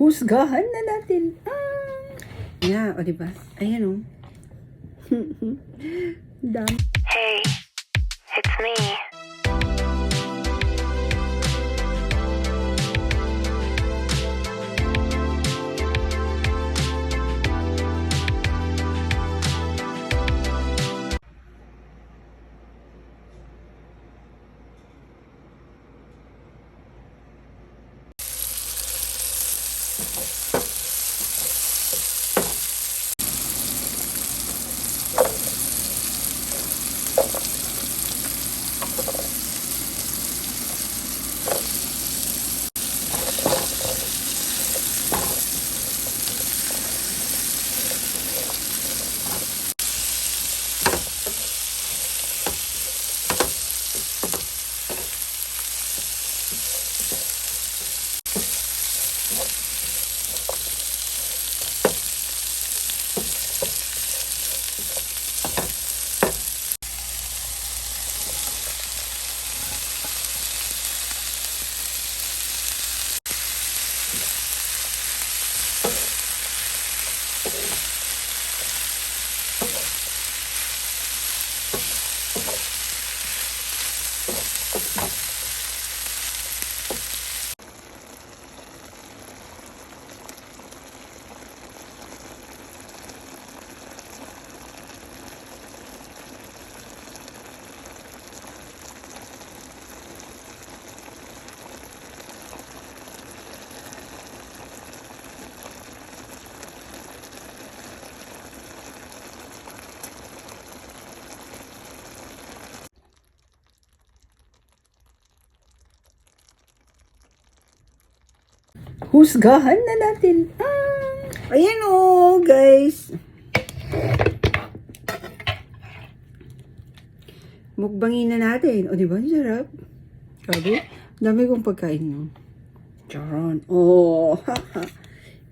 Husgahan na natin. Yeah, o diba? Ayan o. Dami. Hey, it's me. Husgahan na natin. Ayan o, guys. Mukbangin na natin. O, diba? Sarap. Sabi, dami kong pagkain nyo. Charon. Oh.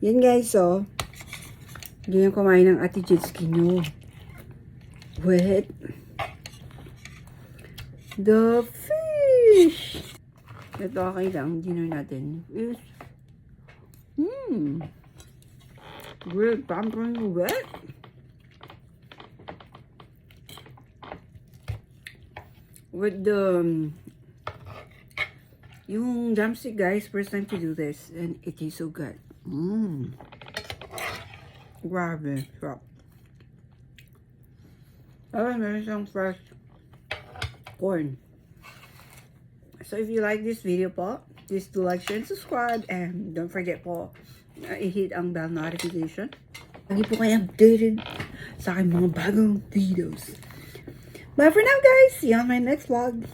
Yan, guys, oh. Ganyan kumain ng ati jet ski nyo. Wet. The fish. Ito, okay lang. Dinner natin. Fish. Grilled pumpkin wet. With the yung drumstick, guys, first time to do this and it tastes so good. Grabe, sarap. Meron siyang fresh corn. So if you like this video po, please do like, share, and subscribe, and don't forget po i-hit ang bell notification. Lagi po kayo updated sa aking mga bagong videos. Bye for now, guys. See you on my next vlog.